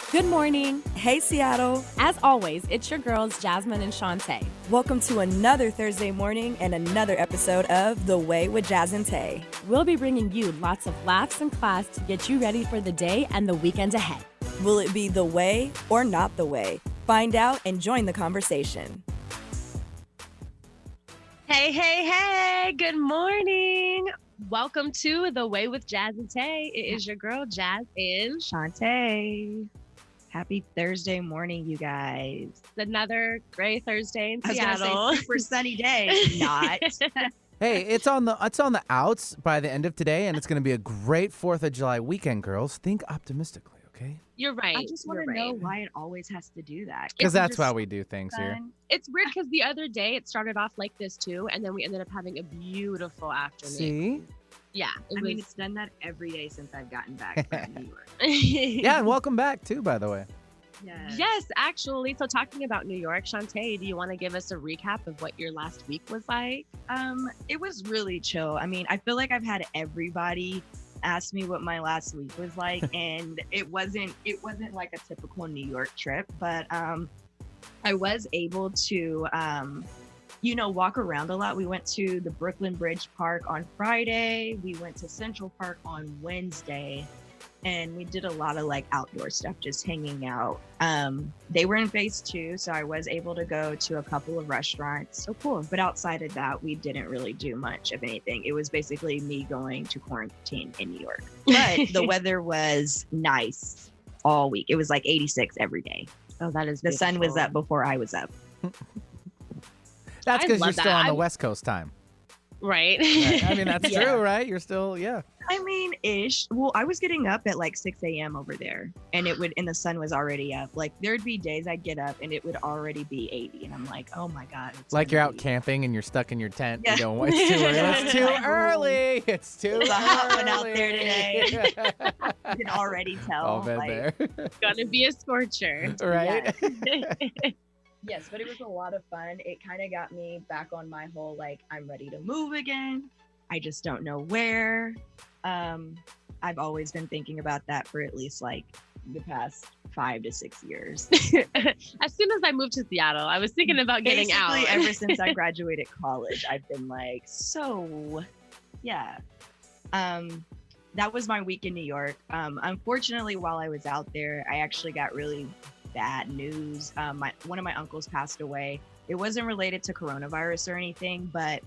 Good morning. Hey, Seattle. As always, it's your girls, Jasmine and Shantae. Welcome to another Thursday morning and another episode of The Way with Jazz and Tae. We'll be bringing you lots of laughs and class to get you ready for the day and the weekend ahead. Will it be the way or not the way? Find out and join the conversation. Hey, good morning. Welcome to The Way with Jazz and Tae. It is your girl, Jazz and Shantae. Happy Thursday morning, you guys. It's another gray Thursday in I was Seattle. gonna say super sunny day. Not. Hey, it's on the outs by the end of today, and it's going to be a great 4th of July weekend, girls. Think optimistically, okay? You're right. I just want to know why it always has to do that. Because that's just how we do things here. fun. It's weird because the other day it started off like this too, and then we ended up having a beautiful afternoon. See? Yeah. I mean, it's done that every day since I've gotten back from New York. Yeah, and welcome back, too, by the way. Yes, actually. So talking about New York, Shantae, do you want to give us a recap of what your last week was like? It was really chill. I mean, I feel like I've had everybody ask me what my last week was like, and it wasn't like a typical New York trip, but I was able to walk around a lot. We went to the Brooklyn Bridge Park on Friday. We went to Central Park on Wednesday. And we did a lot of like outdoor stuff, just hanging out. They were in phase 2, so I was able to go to a couple of restaurants. So cool. But outside of that, we didn't really do much of anything. It was basically me going to quarantine in New York. But the weather was nice all week. It was like 86 every day. Oh, that is The sun was up before I was up. That's because you're love still that. on the West Coast time. Right. Right? I mean, that's Yeah. true, right? You're still, yeah. I mean, ish. Well, I was getting up at like 6 a.m. over there, and the sun was already up. Like there'd be days I'd get up and it would already be 80, and I'm like, oh my god. It's Like you're gonna out be- camping and you're stuck in your tent. Yeah. You know, it's too early. It's too early. It's too It's a hot one out there today. You can already tell. All been like, there. Gonna be a scorcher. Right? Yes, but it was a lot of fun. It kind of got me back on my whole like I'm ready to move again. I just don't know where. I've always been thinking about that for at least like the past 5 to 6 years. As soon as I moved to Seattle, I was thinking about getting out. Basically, ever since I graduated college, I've been like, so yeah. That was my week in New York. Unfortunately, while I was out there, I actually got really bad news. One of my uncles passed away. It wasn't related to coronavirus or anything, but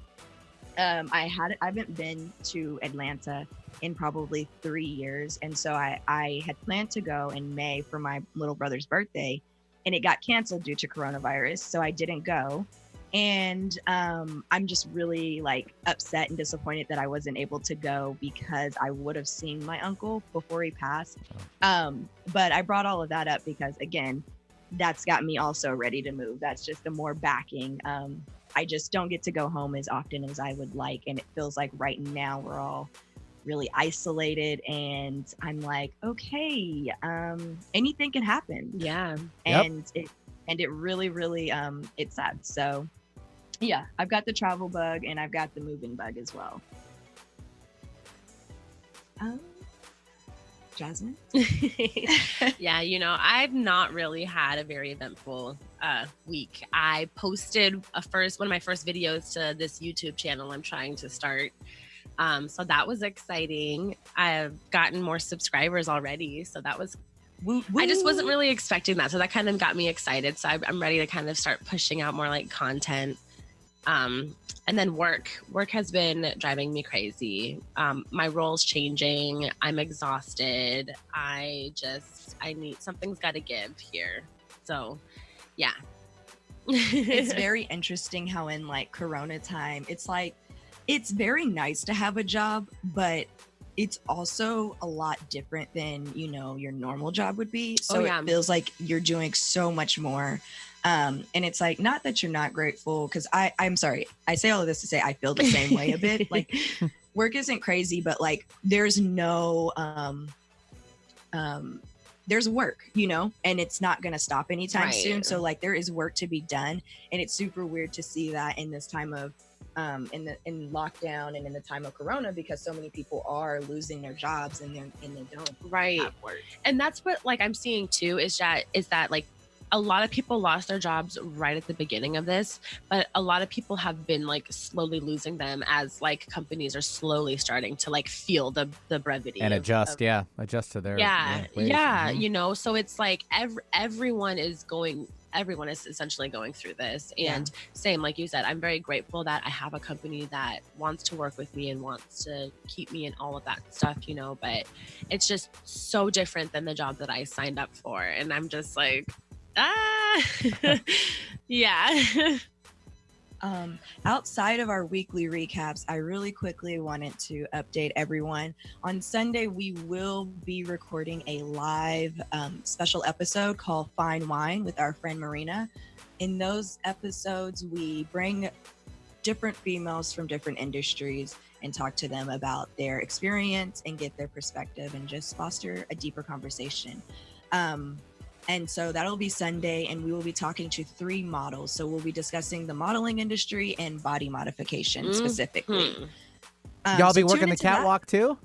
I haven't been to Atlanta in probably 3 years. And so I had planned to go in May for my little brother's birthday, and it got canceled due to coronavirus. So I didn't go. And I'm just really like upset and disappointed that I wasn't able to go because I would have seen my uncle before he passed. But I brought all of that up because, again, that's got me also ready to move. That's just the more backing. I just don't get to go home as often as I would like. And it feels like right now we're all really isolated. And I'm like, okay, anything can happen. Yeah. And it really, really, it's sad. So yeah, I've got the travel bug and I've got the moving bug as well. Jasmine? Yeah, I've not really had a very eventful week. I posted one of my first videos to this YouTube channel I'm trying to start. So that was exciting. I've gotten more subscribers already. So that was, I just wasn't really expecting that. So that kind of got me excited. So I'm ready to kind of start pushing out more like content. And then work has been driving me crazy. My role's changing. I'm exhausted. Something's got to give here. So yeah. It's very interesting how in like Corona time, it's like, it's very nice to have a job, but it's also a lot different than, your normal job would be. So It feels like you're doing so much more. And it's like, not that you're not grateful, because I'm sorry, I say all of this to say I feel the same way a bit. Like work isn't crazy, but like there's no there's work, and it's not going to stop anytime soon. So like there is work to be done. And it's super weird to see that in this time of in lockdown and in the time of Corona, because so many people are losing their jobs and they don't Right. have work. And that's what like I'm seeing too is that like a lot of people lost their jobs right at the beginning of this, but a lot of people have been like slowly losing them as like companies are slowly starting to like feel the brevity And of- adjust to their ways. Mhm. you know, so it's like everyone is essentially going through this. And same, like you said, I'm very grateful that I have a company that wants to work with me and wants to keep me and all of that stuff, you know, but it's just so different than the job that I signed up for. And I'm just like, yeah. Outside of our weekly recaps, I really quickly wanted to update everyone. On Sunday, we will be recording a live special episode called Fine Wine with our friend Marina. In those episodes, we bring different females from different industries and talk to them about their experience and get their perspective and just foster a deeper conversation. And so that'll be Sunday, and we will be talking to 3 models. So we'll be discussing the modeling industry and body modification specifically. Y'all so be tune working the into that. catwalk too?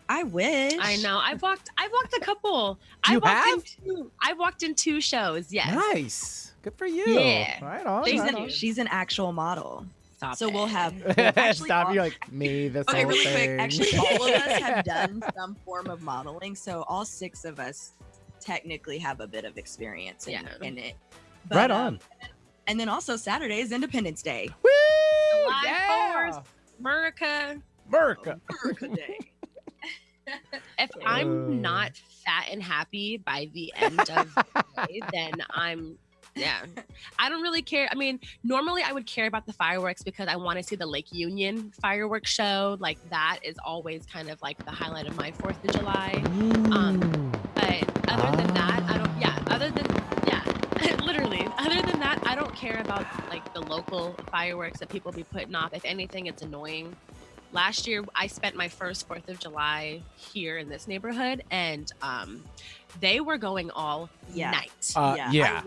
I wish. I know. I've walked a couple. You I walked in 2 shows. Yes. Nice. Good for you. Yeah. Right on. She's, right an, on. she's an actual model. Stop So it. we'll have actually Stop. all- You're like me. This Okay, whole really thing. quick. Actually, all of us have done some form of modeling. So all 6 of us technically have a bit of experience in it. But, Right on. And then also Saturday is Independence Day. Woo! July Yeah. 4th, America. America. America Day. If I'm not fat and happy by the end of the day, then I don't really care. I mean, normally I would care about the fireworks because I want to see the Lake Union fireworks show. Like that is always kind of like the highlight of my 4th of July. But other than that, other than that, I don't care about like the local fireworks that people be putting off. If anything, it's annoying. Last year, I spent my first 4th of July here in this neighborhood, and they were going all night. Yeah.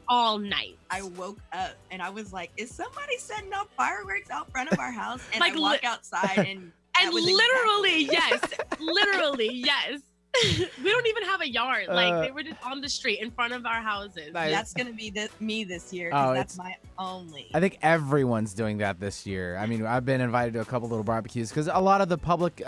All night. I woke up and I was like, is somebody setting up fireworks out front of our house? And Like, I walk outside and that And was literally, yes. We don't even have a yard. Like they were just on the street in front of our houses. Nice. That's gonna be me this year. Oh, That's my only. I think everyone's doing that this year. I mean, I've been invited to a couple little barbecues because a lot of the public,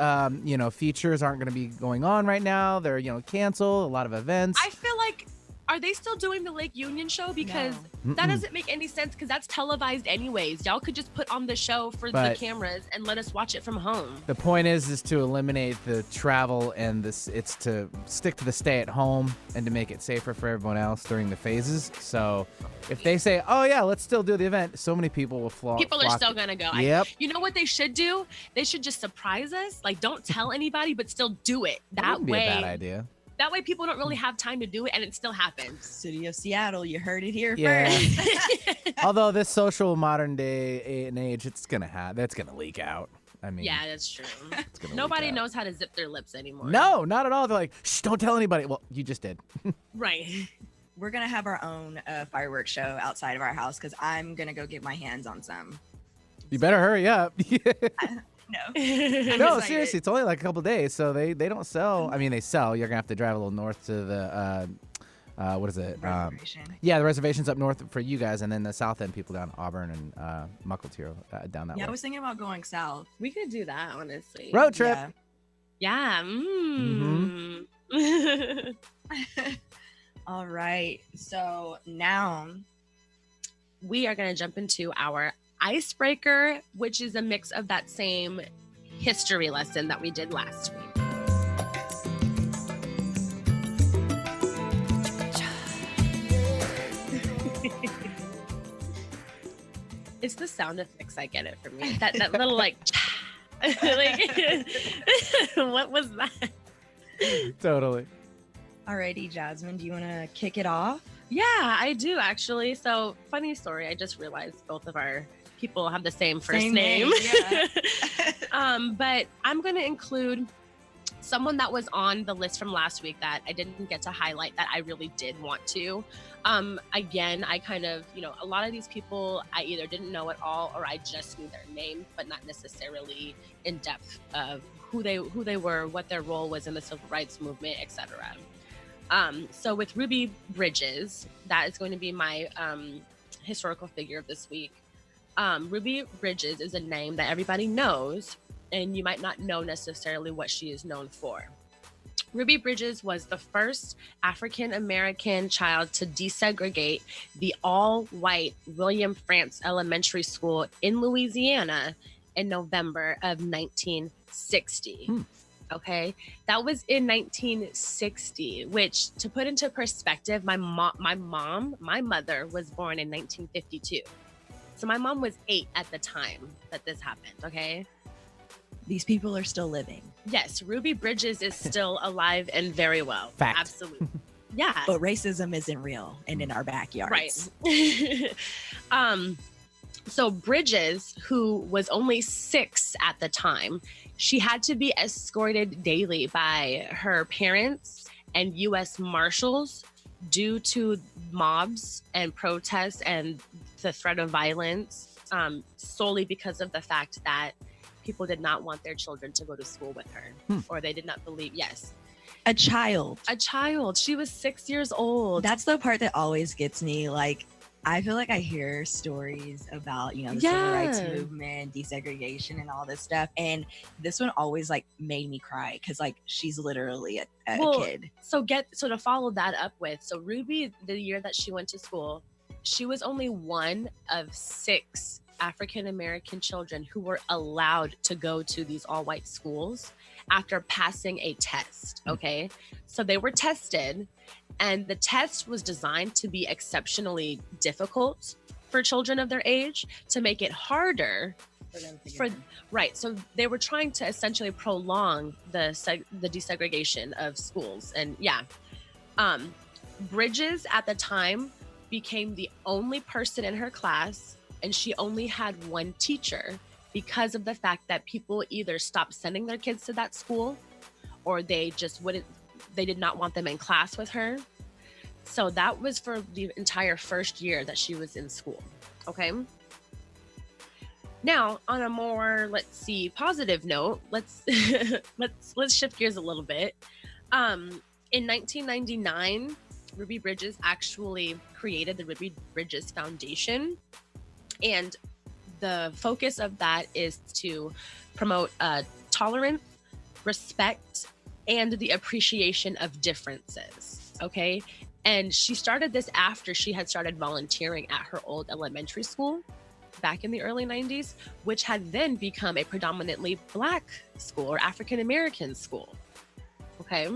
features aren't going to be going on right now. They're, canceled. A lot of events. I feel like, are they still doing the Lake Union show? Because that doesn't make any sense because that's televised anyways. Y'all could just put on the show for the cameras and let us watch it from home. The point is to eliminate the travel and it's to stick to the stay at home and to make it safer for everyone else during the phases. So if they say, oh yeah, let's still do the event, so many people will flock. People are still going to go. Yep. You know what they should do? They should just surprise us. Like, don't tell anybody, but still do it. That wouldn't way. be a bad idea. That way people don't really have time to do it and it still happens. City of Seattle, you heard it here Yeah. first. Although this social modern day and age, that's gonna leak out. I mean, Yeah, that's true. it's gonna Nobody leak out. knows how to zip their lips anymore. No, not at all. They're like, shh, don't tell anybody. Well, you just did. Right. We're gonna have our own fireworks show outside of our house because I'm gonna go get my hands on some. You better hurry up. No. No, excited. seriously, it's only like a couple days, so they don't sell. I mean, they sell. You're gonna have to drive a little north to the what is it? Reservation. Yeah, the reservation's up north for you guys, and then the south end people down Auburn and Mukilteo down that way. Yeah, I was thinking about going south. We could do that, honestly. Road trip. Yeah. Yeah. All right. So now We are going to jump into our icebreaker, which is a mix of that same history lesson that we did last week. It's the sound effects I get it from you. That little like, what was that? Totally. Alrighty, Jasmine, do you want to kick it off? Yeah, I do actually. So funny story. I just realized both of our people have the same first Same name. name, yeah. But I'm going to include someone that was on the list from last week that I didn't get to highlight that I really did want to. Again, I kind of, a lot of these people I either didn't know at all or I just knew their name, but not necessarily in depth of who they were, what their role was in the civil rights movement, etc. So with Ruby Bridges, that is going to be my historical figure of this week. Ruby Bridges is a name that everybody knows, and you might not know necessarily what she is known for. Ruby Bridges was the first African-American child to desegregate the all-white William Frantz Elementary School in Louisiana in November of 1960. Okay, that was in 1960, which, to put into perspective, my mother was born in 1952. So my mom was 8 at the time that this happened, okay? These people are still living. Yes, Ruby Bridges is still alive and very well. Fact. Absolutely. Yeah. But racism isn't real and in our backyards. Right. So Bridges, who was only 6 at the time, she had to be escorted daily by her parents and U.S. Marshals due to mobs and protests and the threat of violence, solely because of the fact that people did not want their children to go to school with her, or they did not believe, yes. A child. She was 6 years old. That's the part that always gets me. Like, I feel like I hear stories about, the civil rights movement, desegregation, and all this stuff. And this one always made me cry because she's literally a kid. So to follow that up with, so Ruby, the year that she went to school, she was only one of 6 African-American children who were allowed to go to these all-white schools after passing a test, okay? So they were tested, and the test was designed to be exceptionally difficult for children of their age to make it harder right. So they were trying to essentially prolong the desegregation of schools. And Bridges at the time became the only person in her class, and she only had one teacher because of the fact that people either stopped sending their kids to that school or they did not want them in class with her. So that was for the entire first year that she was in school. Okay. Now, on a more, positive note, let's shift gears a little bit. In 1999, Ruby Bridges actually created the Ruby Bridges Foundation. And the focus of that is to promote tolerance, respect, and the appreciation of differences, okay? And she started this after she had started volunteering at her old elementary school back in the early 90s, which had then become a predominantly Black school or African-American school, okay?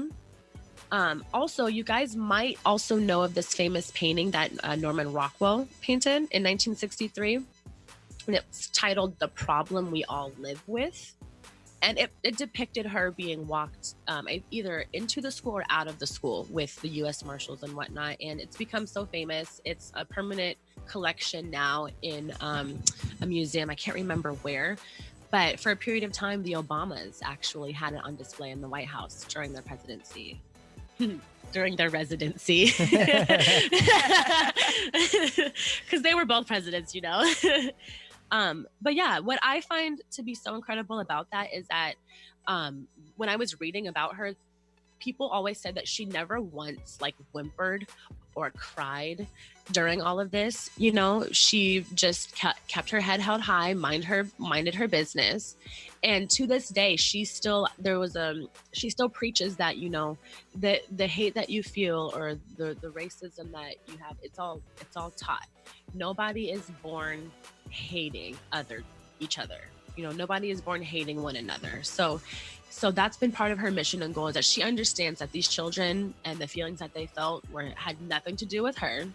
Also, you guys might also know of this famous painting that Norman Rockwell painted in 1963. And it's titled "The Problem We All Live With." And it depicted her being walked either into the school or out of the school with the U.S. Marshals and whatnot. And it's become so famous. It's a permanent collection now in a museum. I can't remember where. But for a period of time, the Obamas actually had it on display in the White House during their presidency. During their residency. Because they were both presidents, But yeah, what I find to be so incredible about that is that when I was reading about her, people always said that she never once whimpered or cried during all of this. She just kept her head held high, minded her business. And to this day, she still preaches that, the hate that you feel or the racism that you have, it's all taught. Nobody is born hating each other. Nobody is born hating one another. So that's been part of her mission and goal, is that she understands that these children and the feelings that they felt had nothing to do with her,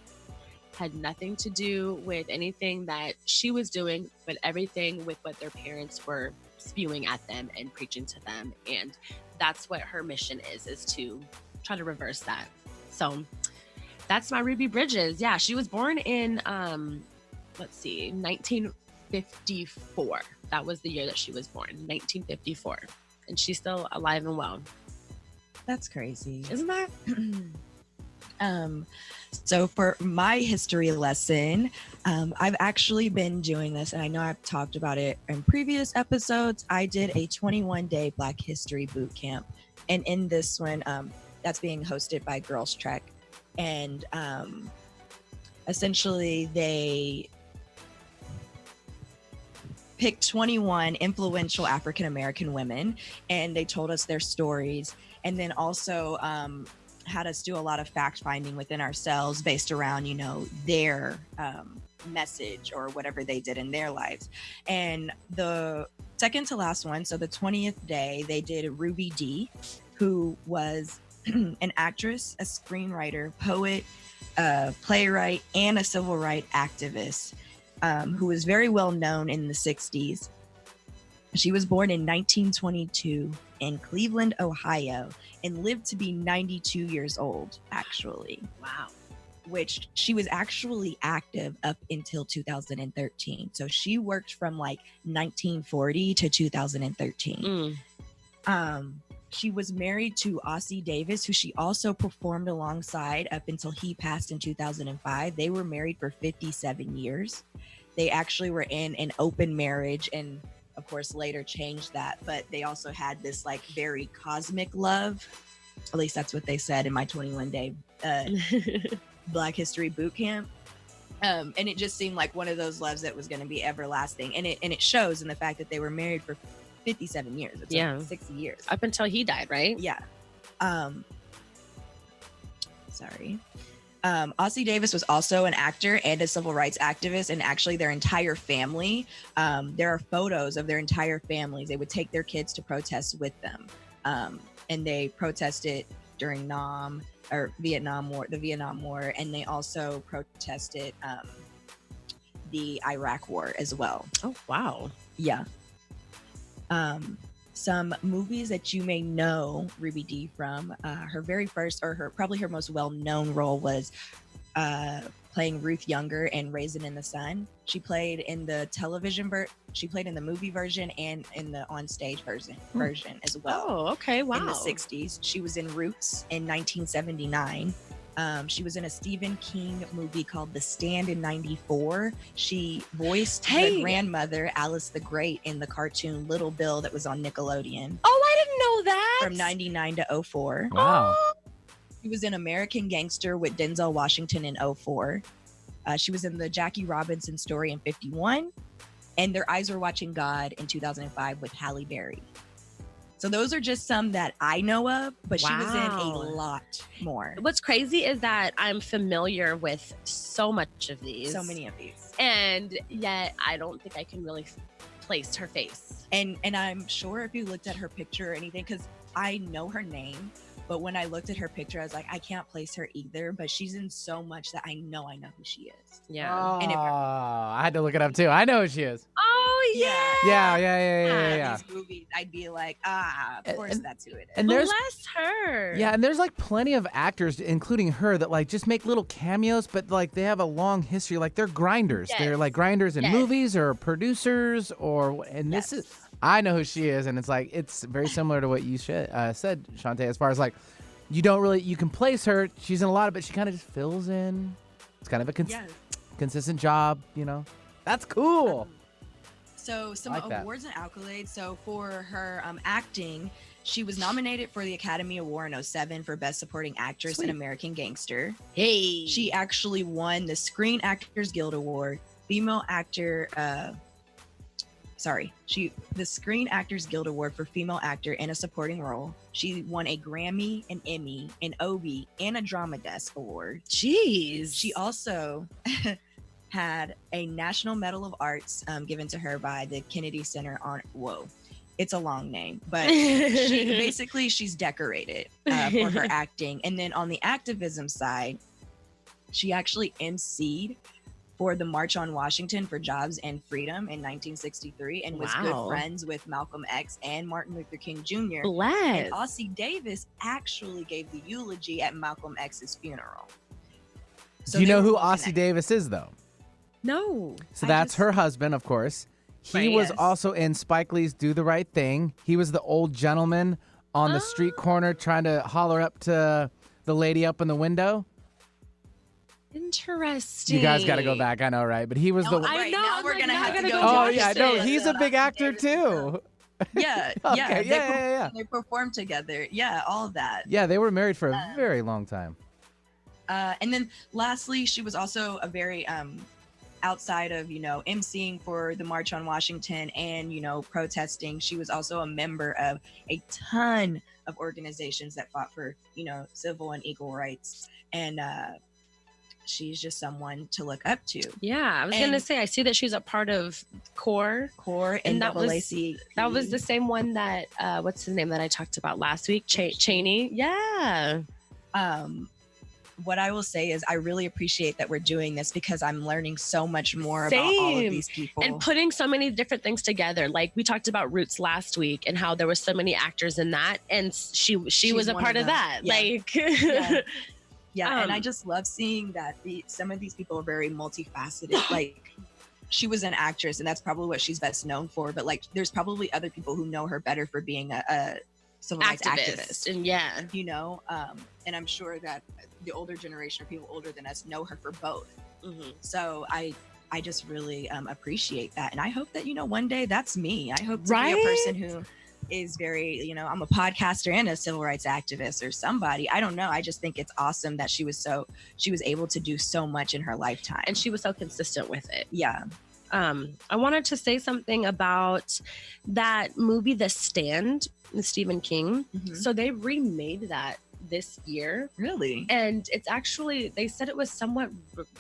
had nothing to do with anything that she was doing, but everything with what their parents were spewing at them and preaching to them. And that's what her mission is to try to reverse that. So that's my Ruby Bridges. Yeah, she was born in 1954. That was the year that she was born, 1954. And she's still alive and well. That's crazy. Isn't that? So for my history lesson, I've actually been doing this, and I know I've talked about it in previous episodes. I did a 21-day Black History boot camp, and in this one, that's being hosted by Girls Trek, and essentially they picked 21 influential African American women, and they told us their stories, and then also had us do a lot of fact finding within ourselves based around, you know, their message or whatever they did in their lives. And the second to last one, so the 20th day, they did Ruby Dee, who was an actress, a screenwriter, poet, playwright, and a civil rights activist, who was very well known in the 60s. She was born in 1922 in Cleveland, Ohio, and lived to be 92 years old, actually. Wow. Which she was actually active up until 2013. So she worked from like 1940 to 2013. She was married to Ossie Davis, who she also performed alongside up until he passed in 2005. They were married for 57 years. They actually were in an open marriage, and of course later changed that, but they also had this like very cosmic love. At least that's what they said in my 21-day Black History boot camp. And it just seemed like one of those loves that was going to be everlasting, and it shows in the fact that they were married for 57 years. It's like 60 years up until he died, right? Yeah. Sorry. Ossie Davis was also an actor and a civil rights activist, and actually their entire family, there are photos of their entire families. They would take their kids to protest with them, and they protested during the Vietnam War, and they also protested the Iraq War as well. Oh, wow. Yeah. Some movies that you may know Ruby Dee from, her very first, or probably her most well-known role was playing Ruth Younger in Raisin in the Sun. She played in the she played in the movie version and in the on-stage version as well. Oh, okay, wow. In the 60s. She was in Roots in 1979. She was in a Stephen King movie called The Stand in 94. She voiced the grandmother, Alice the Great, in the cartoon Little Bill that was on Nickelodeon. Oh, I didn't know that. From 99 to 04. Wow. She was in American Gangster with Denzel Washington in 04. She was in the Jackie Robinson Story in 51. And Their Eyes Were Watching God in 2005 with Halle Berry. So those are just some that I know of, but she was in a lot more. What's crazy is that I'm familiar with so much of these. So many of these. And yet I don't think I can really place her face. And I'm sure if you looked at her picture or anything, because I know her name, but when I looked at her picture, I was like, I can't place her either, but she's in so much that I know who she is. Yeah. Oh, And I had to look it up too. I know who she is. Oh, yeah. Yeah. These movies, I'd be like, of course that's who it is. And there's Bless her. Yeah, and there's like plenty of actors, including her, that like just make little cameos, but like they have a long history. Like they're grinders. Yes. They're like grinders in Yes. movies or producers and Yes. this is, I know who she is, and it's like it's very similar to what you said, Shantae, as far as like you can place her. She's in a lot of it. She kind of just fills in. It's kind of a consistent job, you know. That's cool. So some like that. awards and accolades. So for her acting, she was nominated for the Academy Award in 07 for Best Supporting Actress in American Gangster. Hey. She actually won the Screen Actors Guild Award, the Screen Actors Guild Award for Female Actor in a Supporting Role. She won a Grammy, an Emmy, an Obie, and a Drama Desk Award. Jeez. She also had a National Medal of Arts given to her by the Kennedy Center on, it's a long name, but she's decorated for her acting. And then on the activism side, she actually emceed for the March on Washington for Jobs and Freedom in 1963 and was good friends with Malcolm X and Martin Luther King Jr. Bless. And Ossie Davis actually gave the eulogy at Malcolm X's funeral. So Do you they know were who well Ossie Davis is, though? No. So that's her husband, of course. He was also in Spike Lee's Do the Right Thing. He was the old gentleman on the street corner trying to holler up to the lady up in the window. Interesting. You guys got to go back. I know, right? But he was the. I know. Now we're gonna have to go. Oh watch yeah, no, this. he's a big actor too. Yeah, Okay, yeah. They performed together. Yeah, all of that. Yeah, they were married for a very long time. And then lastly, she was also a very outside of, emceeing for the March on Washington and, protesting. She was also a member of a ton of organizations that fought for, civil and equal rights. And she's just someone to look up to. Yeah, I was going to say, I see that she's a part of CORE. And that was the same one that, what's the name that I talked about last week? Cheney. Yeah. What I will say is I really appreciate that we're doing this because I'm learning so much more about all of these people. And putting so many different things together. Like we talked about Roots last week and how there were so many actors in that. And she was a part of that. Yeah. Like, yeah. And I just love seeing that some of these people are very multifaceted. Like she was an actress and that's probably what she's best known for. But like, there's probably other people who know her better for being a civil rights activist. And and I'm sure that the older generation or people older than us know her for both. Mm-hmm. So I just really appreciate that. And I hope that, one day that's me. I hope to be a person who is very, I'm a podcaster and a civil rights activist or somebody. I don't know. I just think it's awesome that she was able to do so much in her lifetime. And she was so consistent with it. Yeah. I wanted to say something about that movie, The Stand, with Stephen King. Mm-hmm. So they remade that this year. Really? And it's actually, they said it was somewhat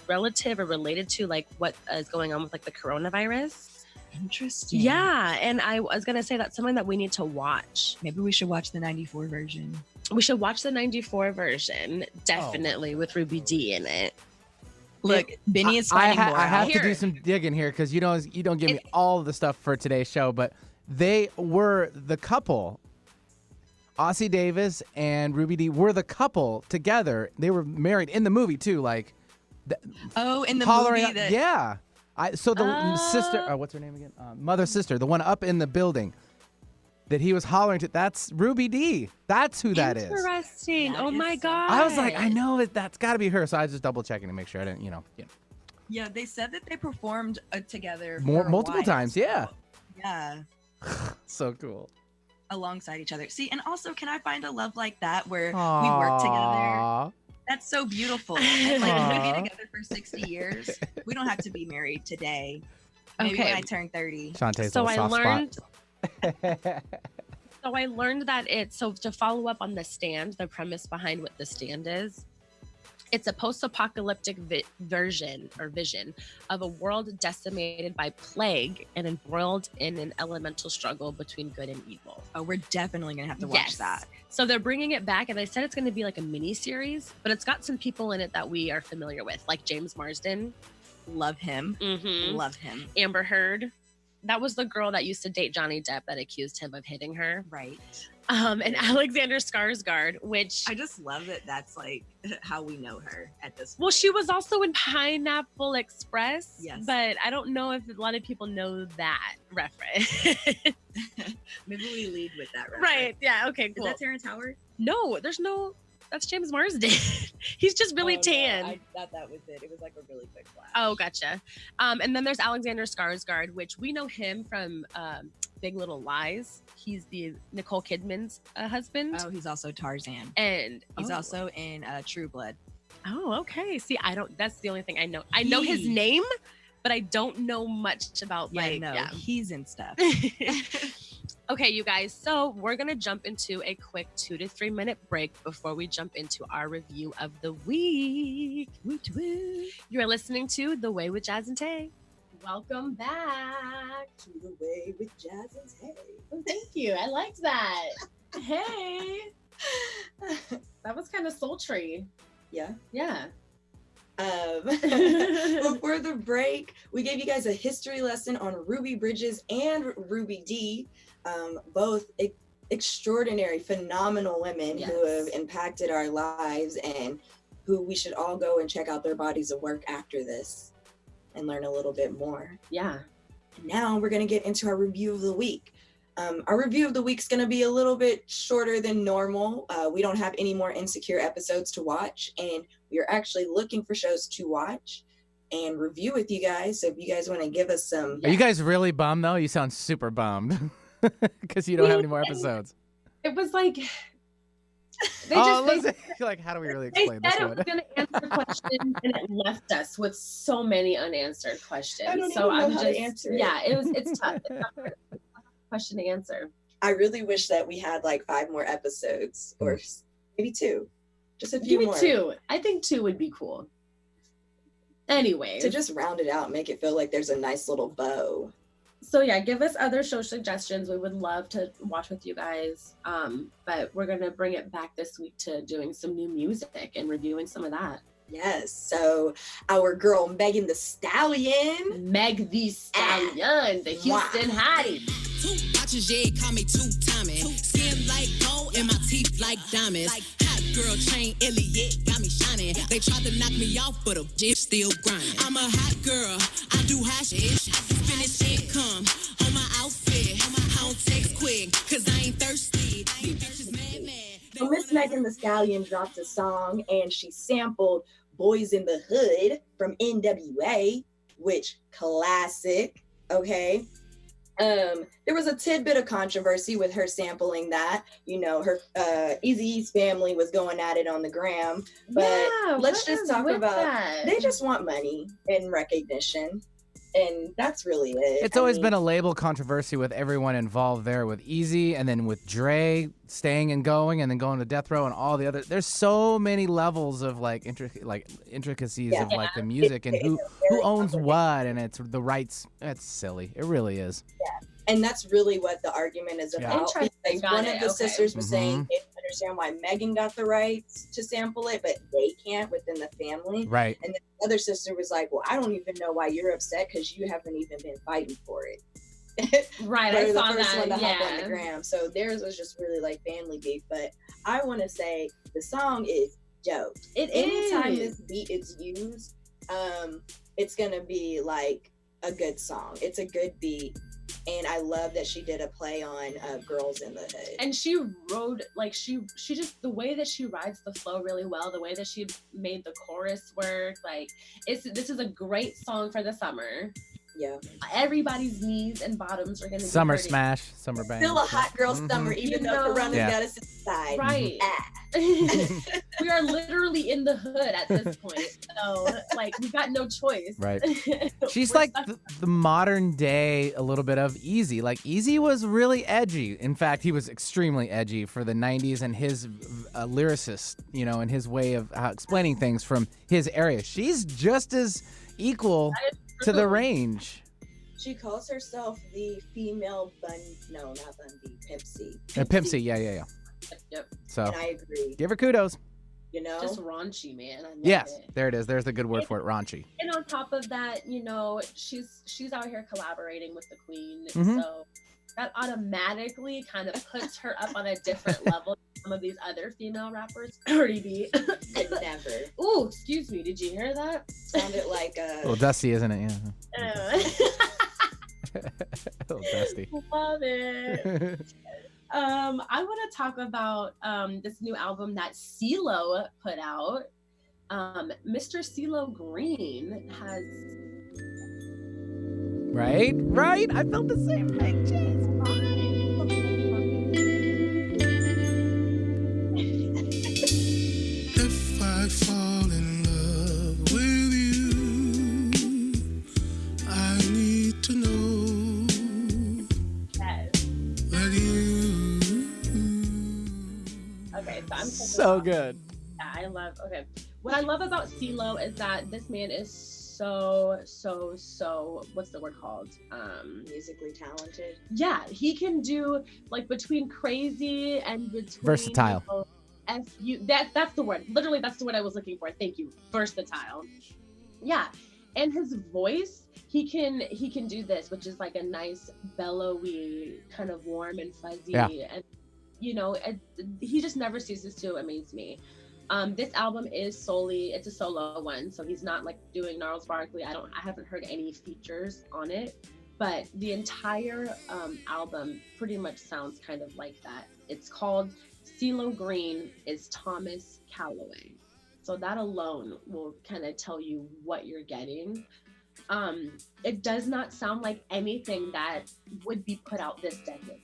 relative or related to like what is going on with like the coronavirus. Interesting. Yeah. And I was going to say that's something that we need to watch. Maybe we should watch the 94 version. We should watch the 94 version, definitely, with Ruby D in it. Look, Benny is finding more. I have out. to do some digging here because you don't give me all of the stuff for today's show, but they were the couple. Ossie Davis and Ruby Dee were the couple together. They were married in the movie too, like. In the movie that. Yeah. The sister. What's her name again? Mother sister, the one up in the building that he was hollering to. That's Ruby Dee. That's who that is. Interesting. Oh my God. I was like, I know that's got to be her. So I was just double checking to make sure I didn't, Yeah, they said that they performed together multiple times. Yeah. Yeah. So cool. Alongside each other. See, and also, can I find a love like that where we work together? That's so beautiful. And like we be together for 60 years. We don't have to be married today. Maybe when I turn 30. Shantae's so little soft spot. So I learned that to follow up on The Stand, the premise behind what The Stand is, it's a post-apocalyptic vision of a world decimated by plague and embroiled in an elemental struggle between good and evil. Oh, we're definitely going to have to watch that. So they're bringing it back, and they said it's going to be like a mini series, but it's got some people in it that we are familiar with, like James Marsden. Love him. Mm-hmm. Love him. Amber Heard. That was the girl that used to date Johnny Depp that accused him of hitting her. Right. And Alexander Skarsgård, which I just love that that's like how we know her at this point. Well, she was also in Pineapple Express. Yes. But I don't know if a lot of people know that reference. Maybe we lead with that reference. Right. Yeah. Okay, cool. Is that Terrence Howard? No, that's James Marsden. He's just really tan. No, I thought that was it. It was like a really quick flash. Oh, gotcha. And then there's Alexander Skarsgård, which we know him from Big Little Lies. He's the Nicole Kidman's husband. Oh, he's also Tarzan. And he's also in True Blood. Oh, okay. See, that's the only thing I know. I know his name, but I don't know much about he's in stuff. Okay, you guys. So we're going to jump into a quick 2 to 3 minute break before we jump into our review of the week. Woot woot. You're listening to The Way with Jazz and Tae. Welcome back to The Way with Jazz and Tae. Oh, thank you. I liked that. Hey. That was kind of sultry. Yeah. Yeah. Before the break, we gave you guys a history lesson on Ruby Bridges and Ruby Dee, both extraordinary, phenomenal women who have impacted our lives and who we should all go and check out their bodies of work after this and learn a little bit more. Yeah. Now we're going to get into our review of the week. Our review of the week's going to be a little bit shorter than normal. We don't have any more Insecure episodes to watch, and we are actually looking for shows to watch and review with you guys. So if you guys want to give us some... Are you guys really bummed, though? You sound super bummed because you don't have any more episodes. It was like... Like, how do we really They explain this said it one? was going to answer questions, and it left us with so many unanswered questions. I don't so even know I'm how just, to answer it. yeah, it's tough. It's not a question to answer. I really wish that we had like 5 more episodes, or maybe 2. Just a few Give me more. 2. I think 2 would be cool. Anyways. To just round it out, make it feel like there's a nice little bow. So yeah, give us other show suggestions. We would love to watch with you guys. But we're gonna bring it back this week to doing some new music and reviewing some of that. Yes. So our girl Megan the Stallion. Meg the Stallion, the Houston hottie. 2 watches, yeah, call me 2-timing. Skin like gold and my teeth like diamonds. Hot girl chain, Elliot, got me shining. They tried to knock me off, but a bitch still grinding. I'm a hot girl, I do hot shit. Finish income on my outfit. I don't text quick, cause I ain't thirsty. These bitches mad. So Miss Megan the Stallion dropped a song and she sampled Boys in the Hood from NWA, which classic, okay? There was a tidbit of controversy with her sampling that. You know, her Eazy-E's family was going at it on the gram. But Yeah, let's what just is talk with about, that? they just want money and recognition. And that's really it. It's always been a label controversy with everyone involved there, with Easy and then with Dre staying and going and then going to Death Row and all the other. There's so many levels of like intricacies of like the music and who owns what, and it's the rights. It's silly. It really is. Yeah. And that's really what the argument is about. Yeah. Because Got one it, of the okay. sisters was saying Mhm. they don't understand why Megan got the rights to sample it, but they can't within the family. Right. And then the other sister was like, well, I don't even know why you're upset because you haven't even been fighting for it. Right, They're I the saw first that. one to hop on the Yeah. gram. So theirs was just really like family beef. But I want to say the song is dope. Anytime this beat is used, it's gonna be like a good song. It's a good beat. And I love that she did a play on Girls in the Hood. And she rode like she just, the way that she rides the flow really well, the way that she made the chorus work, like this is a great song for the summer. Yeah. Everybody's knees and bottoms are gonna Summer be hurting. smash, summer bang. Still a hot girl Mhm. summer, even You though know- Corona's Yeah. got us inside. Right. Ah. We are literally in the hood at this point. So like we got no choice. Right. She's We're like stuck. the modern day, a little bit of Easy. Like Easy was really edgy. In fact, he was extremely edgy for the 90s, and his lyricist, you know, and his way of explaining things from his area. She's just as equal to the range. She calls herself the female not Bun B, Pimp C. Pimp C, yeah. Yep. So And I agree. give her kudos. You know? Just raunchy, man. I love Yes, it. there it is. There's the good word for it, raunchy. And on top of that, you know, she's out here collaborating with the queen, Mhm. so that automatically kind of puts her up on a different level than some of these other female rappers. Cardi B. Could never. Ooh, excuse me. Did you hear that? Sounded like A little dusty, isn't it? Yeah. A little dusty. Love it. I want to talk about this new album that CeeLo put out. Mr. CeeLo Green has. Right. I felt the same thing, Chase. If I fall in love with you, I need to know Yes. that you. Okay, so I'm So good. Yeah, I love. Okay, what I love about CeeLo is that this man is so. What's the word called? musically talented. Yeah, he can do like between crazy and between Versatile. That's the word. Literally, that's the word I was looking for. Thank you. Versatile. Yeah, and his voice, he can do this, which is like a nice bellowy, kind of warm and fuzzy, Yeah. and you know, he just never ceases to amaze me. This album is it's a solo one, so he's not like doing Gnarls Barkley. I haven't heard any features on it, but the entire album pretty much sounds kind of like that. It's called CeeLo Green is Thomas Calloway. So that alone will kind of tell you what you're getting. It does not sound like anything that would be put out this decade.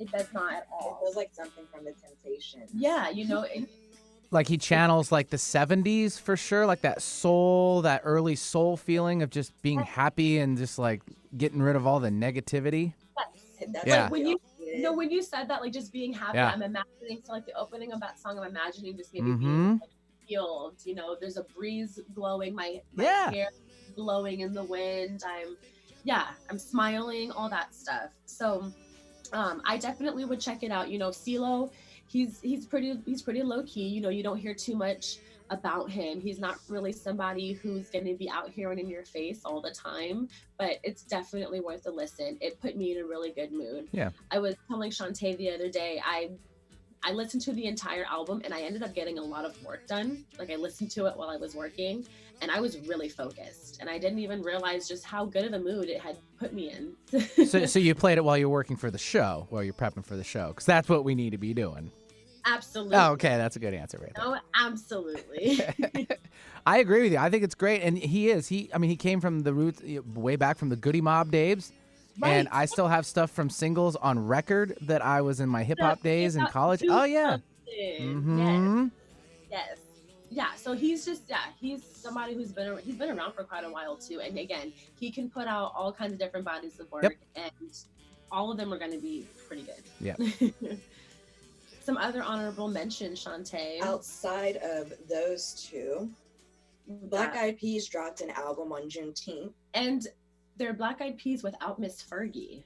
It does not at all. It feels like something from The Temptations. Yeah, Like he channels like the 70s for sure, like that soul, that early soul feeling of just being happy and just like getting rid of all the negativity. That's Yeah. Like when you said that, like just being happy, Yeah. I'm imagining, so like the opening of that song, I'm imagining just maybe Mhm. being like, field, there's a breeze blowing, my Yeah. hair blowing in the wind. I'm smiling, all that stuff. So I definitely would check it out. CeeLo, he's pretty low key. You don't hear too much about him. He's not really somebody who's going to be out here and in your face all the time, but it's definitely worth a listen. It put me in a really good mood. Yeah. I was telling Shantae the other day, I listened to the entire album and I ended up getting a lot of work done. Like I listened to it while I was working and I was really focused and I didn't even realize just how good of a mood it had put me in. So you played it while you're working for the show, while you're prepping for the show, because that's what we need to be doing. Absolutely. Oh, okay, that's a good answer right there. Oh, absolutely. I agree with you. I think it's great, and he came from the roots, way back from the Goody Mob days. And I still have stuff from singles on record that I was in my hip hop days in college. Oh yeah. Mm-hmm. Yes. Yeah. So he's somebody he's been around for quite a while too. And again, he can put out all kinds of different bodies of work, and all of them are going to be pretty good. Yeah. Some other honorable mentions, Shantae. Outside of those two, Black Eyed Peas dropped an album on Juneteenth. And they're Black Eyed Peas without Miss Fergie.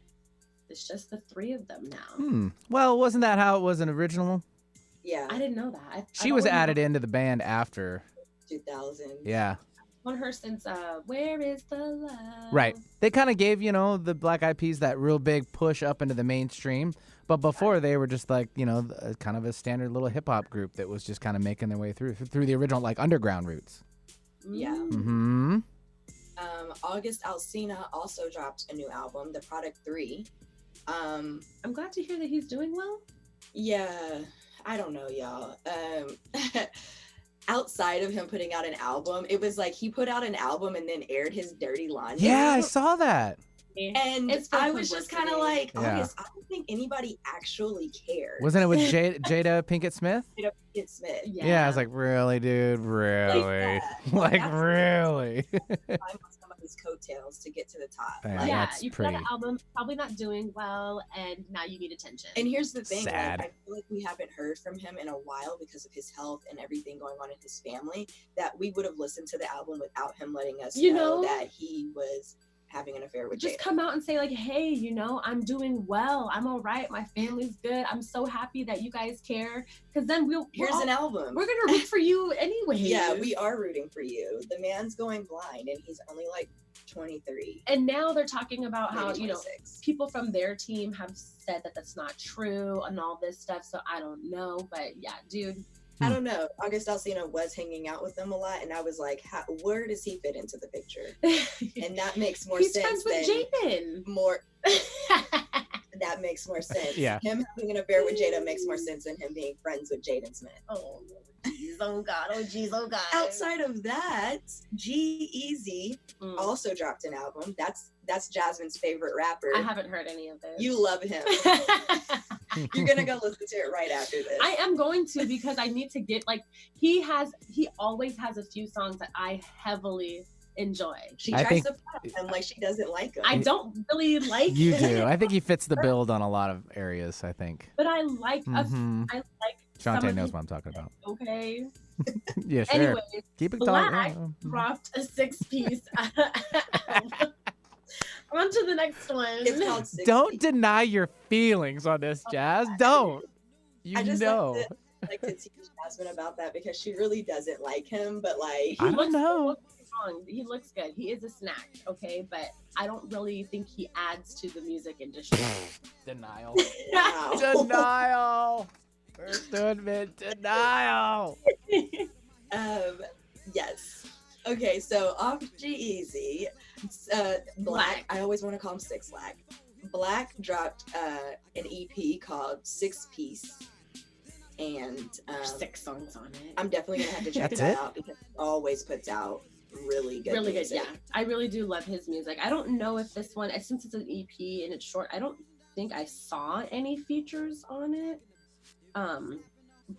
It's just the three of them now. Well, wasn't that how it was an original? Yeah. I didn't know that. She was added into the band after 2000. Yeah. On her since Where Is the Love? Right. They kind of gave, the Black Eyed Peas that real big push up into the mainstream. But before they were just like, kind of a standard little hip hop group that was just kind of making their way through the original like underground roots. Yeah. Mm-hmm. August Alsina also dropped a new album, The Product 3. I'm glad to hear that he's doing well. Yeah, I don't know, y'all. Outside of him putting out an album, it was like he put out an album and then aired his dirty laundry. Yeah, I saw that. And I was just kind of like, Yeah. August, I don't think anybody actually cared. Wasn't it with Jada Pinkett Smith? Jada Pinkett Smith. Yeah, I was like, really, dude? Really? Like really? Climb on somebody's coattails to get to the top. Yeah, Yeah, that's you put out pretty an album, probably not doing well, and now you need attention. And here's the thing, Sad. like, I feel like we haven't heard from him in a while because of his health and everything going on in his family, that we would have listened to the album without him letting us know that he was having an affair with just Jada. come out and say like, hey, I'm doing well, I'm all right, my family's good, I'm so happy that you guys care, because then here's an album, we're gonna root for you anyway. Yeah, we are rooting for you. The man's going blind and he's only like 23, and now they're talking about how 26. People from their team have said that that's not true and all this stuff, so I don't know, but yeah, dude, I don't know. August Alsina was hanging out with them a lot, and I was like, where does he fit into the picture? And that makes more he's sense. Friends with Jaden. More. That makes more sense. Yeah. Him having an affair with Jada makes more sense than him being friends with Jaden Smith. Oh, jeez, oh God, oh jeez, oh God. Outside of that, G-Eazy also dropped an album. That's Jasmine's favorite rapper. I haven't heard any of this. You love him. You're gonna go listen to it right after this. I am going to, because I need to get he always has a few songs that I heavily enjoy. She tries to pop him like she doesn't like him. I don't really like You him. do. I think he fits the build on a lot of areas, I think. But I like Shantae knows what I'm talking about. Okay. Yeah, sure. Anyways, keep it Black talking. dropped a 6-piece. On to the next one. It's called 6 Don't deny your feelings on this, Jazz. Don't. I just know. like to teach Jasmine about that because she really doesn't like him, but like I don't know. He looks good. He is a snack, okay? But I don't really think he adds to the music industry. Denial. Wow. Denial. First to admit denial. Yes. Okay, so off G-Eazy, Black. I always want to call him Six Flag. Black dropped an EP called Six Piece, and 6 songs on it. I'm definitely gonna have to check that out because he always puts out really good music. Yeah, I really do love his music. I don't know if this one, since it's an EP and it's short, I don't think I saw any features on it.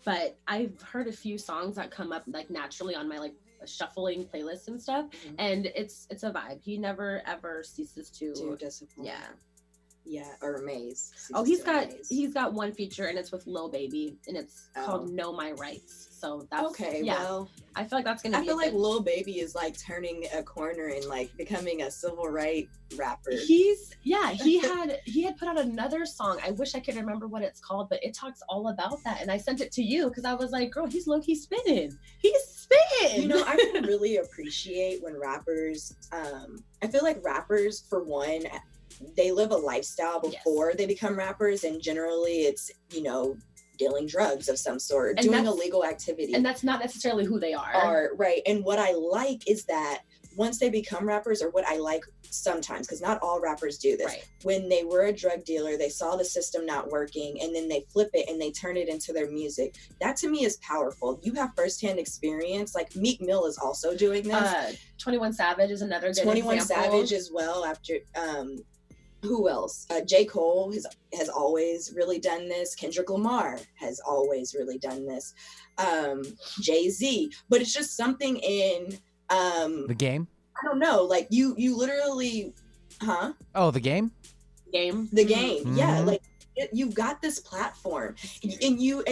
But I've heard a few songs that come up like naturally on my like shuffling playlist and stuff, and it's a vibe. He never ever ceases to disappoint. Yeah. Yeah, or Maze. Oh, he's got one feature, and it's with Lil Baby, and it's called "Know My Rights." So that's okay. Yeah, well, I feel like that's gonna. I feel like Lil Baby is like turning a corner and like becoming a civil rights rapper. He had put out another song. I wish I could remember what it's called, but it talks all about that. And I sent it to you because I was like, "Girl, he's low-key spitting. He's spitting." You know, I really appreciate when rappers. I feel like rappers, for one, they live a lifestyle before they become rappers, and generally it's, you know, dealing drugs of some sort, doing illegal activity. And that's not necessarily who they are. Right. And what I like is that once they become rappers, or what I like sometimes, because not all rappers do this, when they were a drug dealer, they saw the system not working, and then they flip it and they turn it into their music. That to me is powerful. You have firsthand experience. Like Meek Mill is also doing this. 21 Savage is another good 21 example. Savage as well. After who else? J. Cole has always really done this. Kendrick Lamar has always really done this. Jay-Z. But it's just something in The Game? I don't know. Like you literally, Oh, The Game? The Game. Yeah. Like you've got this platform, and you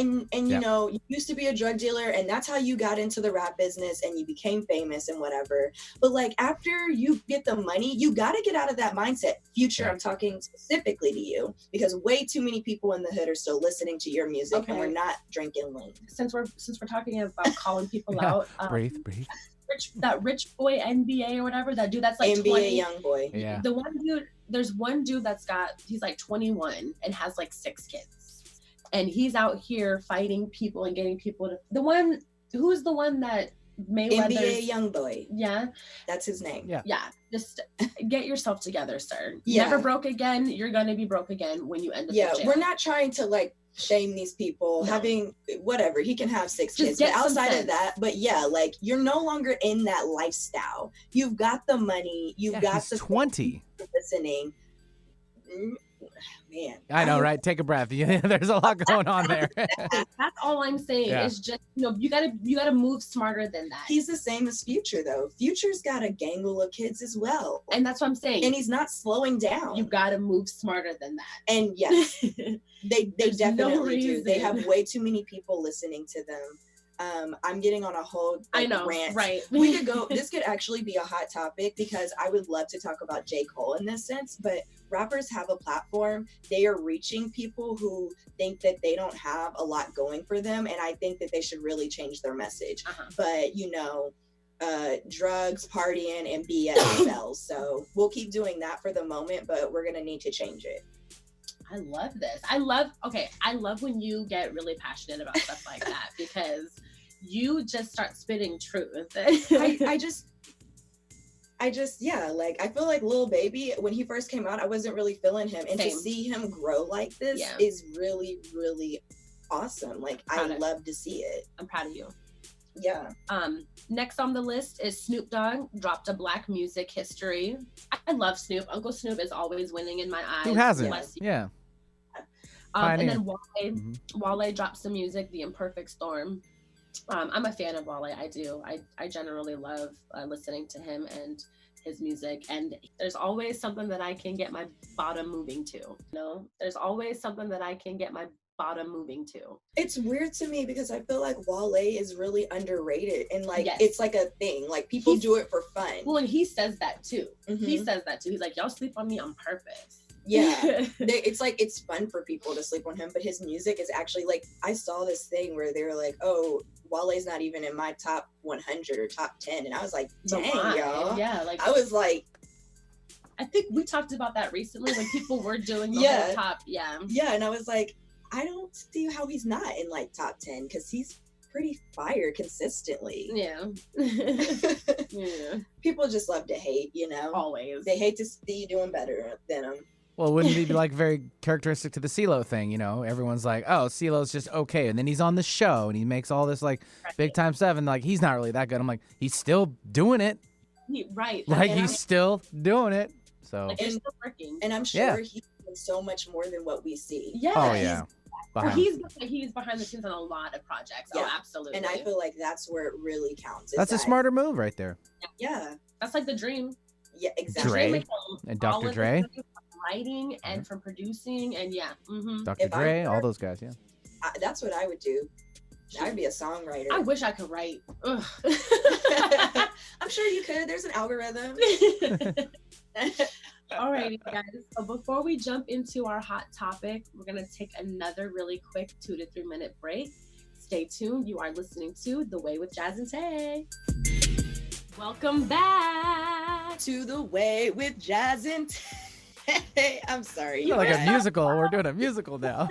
know, you used to be a drug dealer, and that's how you got into the rap business, and you became famous and whatever. But like after you get the money, you got to get out of that mindset. Future, I'm talking specifically to you, because way too many people in the hood are still listening to your music, and we're not drinking lean. Since we're talking about calling people out, breathe. That rich boy NBA or whatever, that dude that's like NBA 20, young boy. Yeah. The one dude, there's one dude he's like 21 and has like 6 kids, and he's out here fighting people and getting people to who's the one that Mayweather's NBA young boy. Yeah, that's his name. Yeah. Just get yourself together, sir. Never broke again. You're gonna be broke again when you end up in jail. We're not trying to like shame these people having whatever. He can have 6 kids, but outside of that, like you're no longer in that lifestyle. You've got the money, you've got the 20 listening. Man, I know, right? Take a breath. There's a lot going on there. That's all I'm saying. Is just, you know, you gotta move smarter than that. He's the same as Future though. Future's got a gangle of kids as well, and that's what I'm saying. And he's not slowing down. You gotta move smarter than that. And yes, they definitely do. They have way too many people listening to them. I'm getting on a whole rant. Right? We could go. This could actually be a hot topic, because I would love to talk about J. Cole in this sense. But rappers have a platform. They are reaching people who think that they don't have a lot going for them, and I think that they should really change their message. But you know, drugs, partying, and BS sells. So we'll keep doing that for the moment, but we're gonna need to change it. I love this. I love when you get really passionate about stuff like that, because you just start spitting truth. I just like, I feel like Lil Baby, when he first came out, I wasn't really feeling him, and to see him grow like this is really, really awesome. Like, I love to see it. I'm proud of you. Yeah. Next on the list is Snoop Dogg dropped a Black Music History. I love Snoop. Uncle Snoop is always winning in my eyes. Who hasn't? Yeah. And then Wale dropped some music, The Imperfect Storm. I'm a fan of Wale. I generally love listening to him and his music. And there's always something that I can get my bottom moving to. There's always something that I can get my bottom moving to. It's weird to me, because I feel like Wale is really underrated, and like it's like a thing. Like people do it for fun. Well, and he says that too. He says that too. He's like, y'all sleep on me on purpose. Yeah. It's like, it's fun for people to sleep on him, but his music is actually like, I saw this thing where they were like, oh, Wale's not even in my top 100 or top 10, and I was like, dang, y'all. Yeah, like I was like, I think we talked about that recently when people were doing the whole top. Yeah, and I was like, I don't see how he's not in like top 10, because he's pretty fire consistently. Yeah. Yeah. People just love to hate, you know. Always. They hate to see you doing better than them. Well, wouldn't it be like very characteristic to the CeeLo thing? You know, everyone's like, "Oh, CeeLo's just okay," and then he's on the show and he makes all this like big time stuff, and like he's not really that good. I'm like, he's still doing it. Right. Like And he's still doing it. So. like, it's still working. And I'm sure Yeah. he's doing so much more than what we see. Yeah. Oh yeah. Well, Behind- he's behind the scenes on a lot of projects. Yeah. Oh, absolutely. And I feel like that's where it really counts. is That's a that- smarter move right there. Yeah. that's like the dream. Yeah, The exactly. Dre. dream is And all Dr. of Dre. the from writing and from producing and yeah. Dr. If I Dre, were- all those guys, yeah. That's what I would do. I'd be a songwriter. I wish I could write. Ugh. I'm sure you could. There's an algorithm. Alrighty, guys. So before we jump into our hot topic, we're gonna take another really quick 2 to 3 minute break. Stay tuned. You are listening to The Way with Jazz and Tae. Welcome back. To the way with Jazz and Tae. I'm sorry. You're like a guys. musical. We're doing a musical now.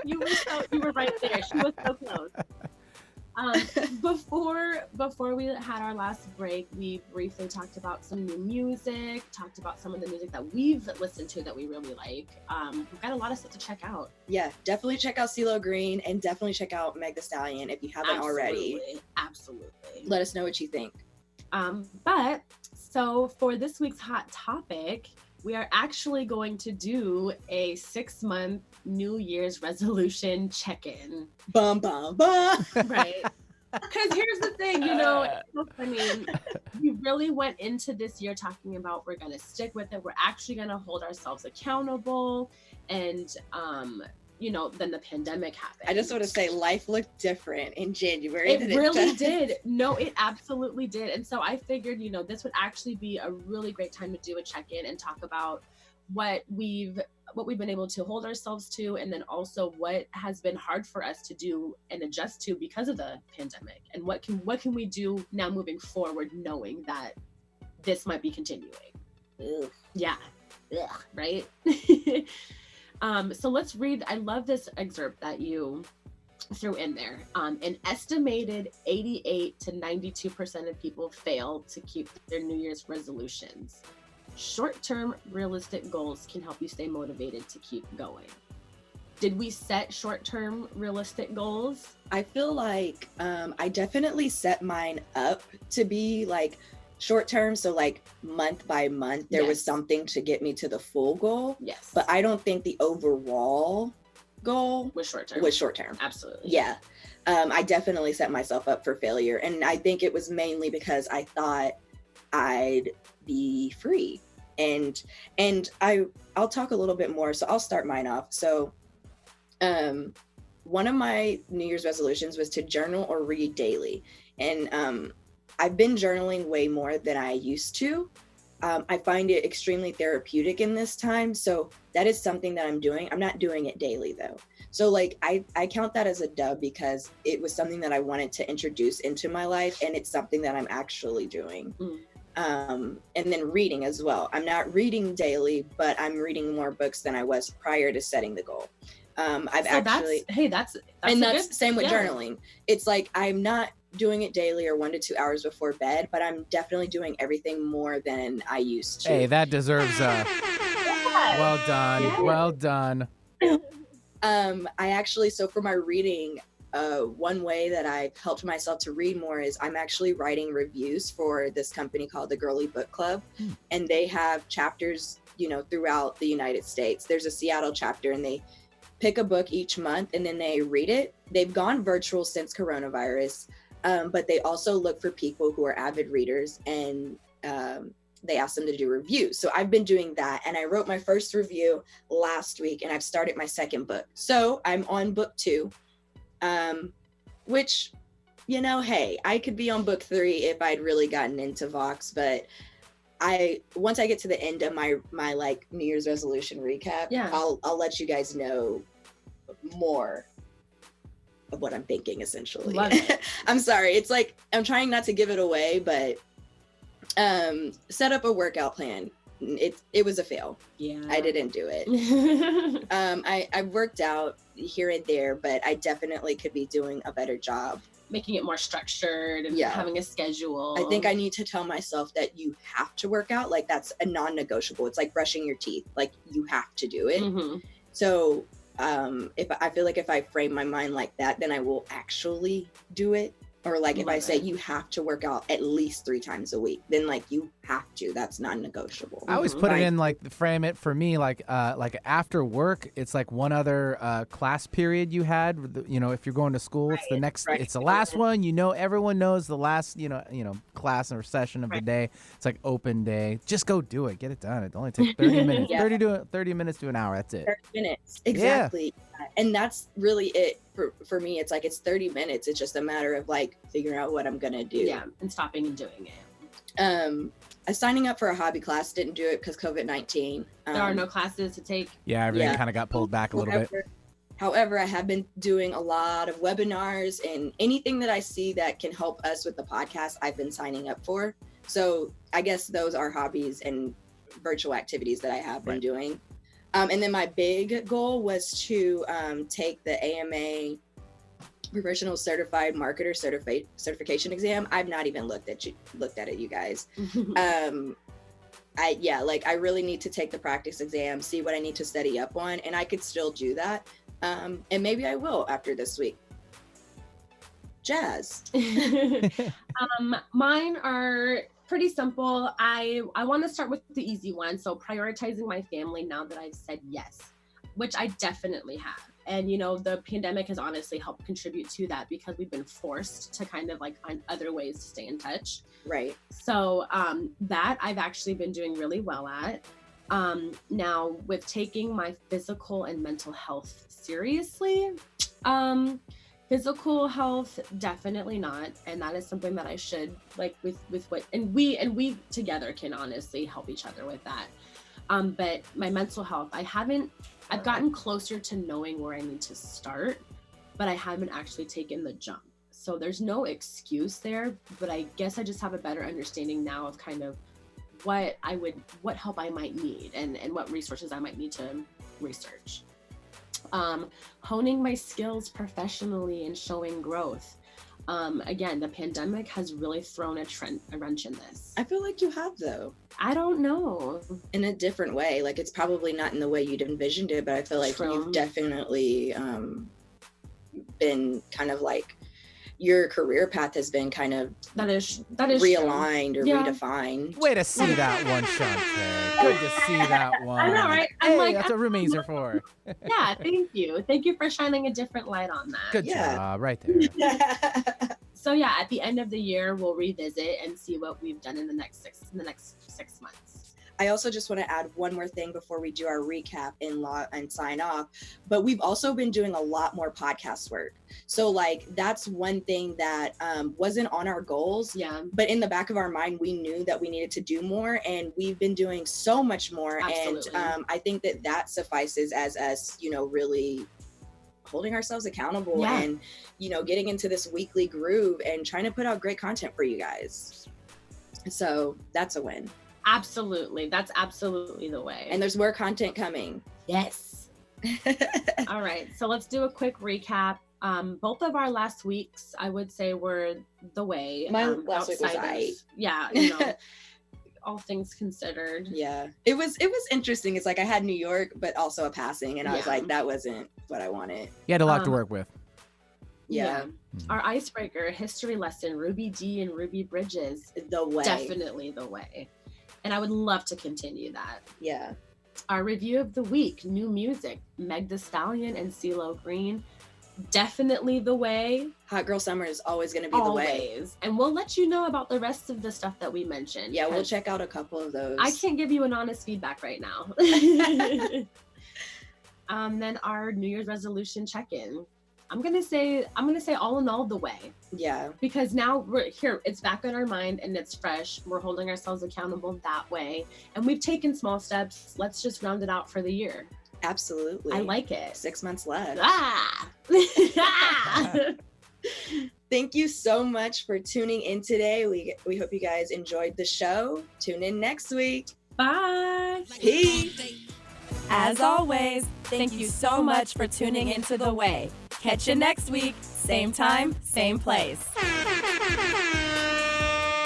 You were right there. She was so close. Before we had our last break, we briefly talked about some new music, talked about some of the music that we've listened to that we really like. We've got a lot of stuff to check out. Yeah, definitely check out CeeLo Green and definitely check out Meg the Stallion if you haven't already. Absolutely. Let us know what you think. But so for this week's hot topic, we are actually going to do a 6-month New Year's resolution check-in. Bum, bum, bum. Right. Because here's the thing, you know, I mean, we really went into this year talking about we're going to stick with it. We're actually going to hold ourselves accountable. And, you know, then the pandemic happened. I just want to say life looked different in January. It than really does. did. No, it absolutely did. And so I figured, you know, this would actually be a really great time to do a check-in and talk about what we've been able to hold ourselves to, and then also what has been hard for us to do and adjust to because of the pandemic, and what can we do now moving forward, knowing that this might be continuing. Ugh. Yeah. Ugh, right. So let's read. I love this excerpt that you threw in there. An estimated 88 to 92% of people fail to keep their New Year's resolutions. Short-term realistic goals can help you stay motivated to keep going. Did we set short-term realistic goals? I feel like I definitely set mine up to be like short term. So like month by month, there was Yes. something to get me to the full goal. Yes. But I don't think the overall goal with short-term. was short term. Absolutely. Yeah. I definitely set myself up for failure. And I think it was mainly because I thought I'd be free. And I'll talk a little bit more. So I'll start mine off. So one of my New Year's resolutions was to journal or read daily. And I've been journaling way more than I used to. I find it extremely therapeutic in this time. So that is something that I'm doing. I'm not doing it daily though. So like I count that as a dub because it was something that I wanted to introduce into my life, and it's something that I'm actually doing. And then reading as well. I'm not reading daily, but I'm reading more books than I was prior to setting the goal. That's Same with journaling. It's like I'm not doing it daily or 1 to 2 hours before bed, but I'm definitely doing everything more than I used to. Hey, that deserves well done. Yeah. Well done. I actually, so for my reading, one way that I've helped myself to read more is I'm actually writing reviews for this company called the Girly Book Club. And they have chapters, you know, throughout the United States. There's a Seattle chapter, and they pick a book each month and then they read it. They've gone virtual since coronavirus, but they also look for people who are avid readers, and they ask them to do reviews. So I've been doing that, and I wrote my first review last week, and I've started my second book. So I'm on book 2, which, you know, hey, I could be on book 3 if I'd really gotten into Vox, but once I get to the end of my like New Year's resolution recap, I'll let you guys know more of what I'm thinking, essentially. Love it. I'm sorry. It's like, I'm trying not to give it away, but set up a workout plan. It was a fail. Yeah. I didn't do it. I worked out here and there, but I definitely could be doing a better job making it more structured and Yeah. having a schedule. I think I need to tell myself that you have to work out. Like that's a non-negotiable. It's like brushing your teeth. Like you have to do it. Mhm. So if I feel like if I frame my mind like that, then I will actually do it. Or like if I Love say it. you have to work out at least 3 times a week, then like you have to. That's non-negotiable. I always put it in like frame it for me like after work. It's like one other class period you had. You know, if you're going to school, it's the next. right. It's the last one. You know, everyone knows the last. You know, class or session of the day. It's like open day. Just go do it. Get it done. It only takes 30 minutes. Yeah. 30 minutes to an hour. That's it. 30 minutes. Exactly. And that's really it for me. It's like it's 30 minutes. It's just a matter of like figuring out what I'm gonna do. Yeah, and stopping and doing it. Signing up for a hobby class, didn't do it because COVID-19. There are no classes to take. Yeah, everything kind of got pulled back a little bit. However, I have been doing a lot of webinars, and anything that I see that can help us with the podcast, I've been signing up for. So I guess those are hobbies and virtual activities that I have been doing. And then my big goal was to take the AMA Professional Certified Marketer certification exam. I've not even looked at it, you guys. I really need to take the practice exam, see what I need to study up on, and I could still do that. And maybe I will after this week. Jazz. Mine are pretty simple. I want to start with the easy one. So prioritizing my family now that I've said yes, which I definitely have. And, you know, the pandemic has honestly helped contribute to that because we've been forced to kind of like find other ways to stay in touch. Right. So that I've actually been doing really well at. Now with taking my physical and mental health seriously, physical health, definitely not. And that is something that I should like with what, and we together can honestly help each other with that. But my mental health, I've gotten closer to knowing where I need to start, but I haven't actually taken the jump. So there's no excuse there, but I guess I just have a better understanding now of kind of what help I might need and what resources I might need to research. Honing my skills professionally and showing growth. Again, the pandemic has really thrown a wrench in this. I feel like you have, though. I don't know. In a different way. Like, it's probably not in the way you'd envisioned it, but I feel like you've definitely been kind of like, your career path has been kind of that is realigned or redefined. Way to see that one, Shantae. Good to see that one. I know, right? Hey, that's what roommates are for. Yeah, thank you. Thank you for shining a different light on that. Good job, right there. So yeah, at the end of the year, we'll revisit and see what we've done in the next 6 months. I also just want to add one more thing before we do our recap and sign off, but we've also been doing a lot more podcast work. So like, that's one thing that wasn't on our goals, but in the back of our mind, we knew that we needed to do more, and we've been doing so much more. Absolutely. And I think that suffices as us, you know, really holding ourselves accountable and, you know, getting into this weekly groove and trying to put out great content for you guys. So that's a win. Absolutely. That's absolutely the way. And there's more content coming. Yes. All right. So let's do a quick recap. Both of our last weeks, I would say, were the way. My last week was you know, all things considered. Yeah. It was interesting. It's like I had New York, but also a passing. And I was like, that wasn't what I wanted. You had a lot to work with. Yeah. Our icebreaker, history lesson, Ruby D and Ruby Bridges. The way. Definitely the way. And I would love to continue that. Yeah. Our review of the week, new music, Meg Thee Stallion and CeeLo Green. Definitely the way. Hot Girl Summer is always going to be the way. And we'll let you know about the rest of the stuff that we mentioned. Yeah, we'll check out a couple of those. I can't give you an honest feedback right now. Then our New Year's resolution check-in. I'm gonna say all in all the way. Yeah. Because now we're here, it's back in our mind and it's fresh. We're holding ourselves accountable that way. And we've taken small steps. Let's just round it out for the year. Absolutely. I like it. 6 months left. Thank you so much for tuning in today. We hope you guys enjoyed the show. Tune in next week. Bye. Peace. As always, thank you so much for tuning into The Way. Catch you next week, same time, same place.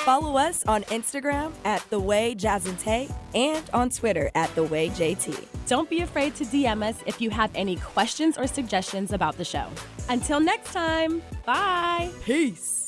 Follow us on Instagram at The Way Jazz and Tae and on Twitter at The Way JT. Don't be afraid to DM us if you have any questions or suggestions about the show. Until next time, bye. Peace.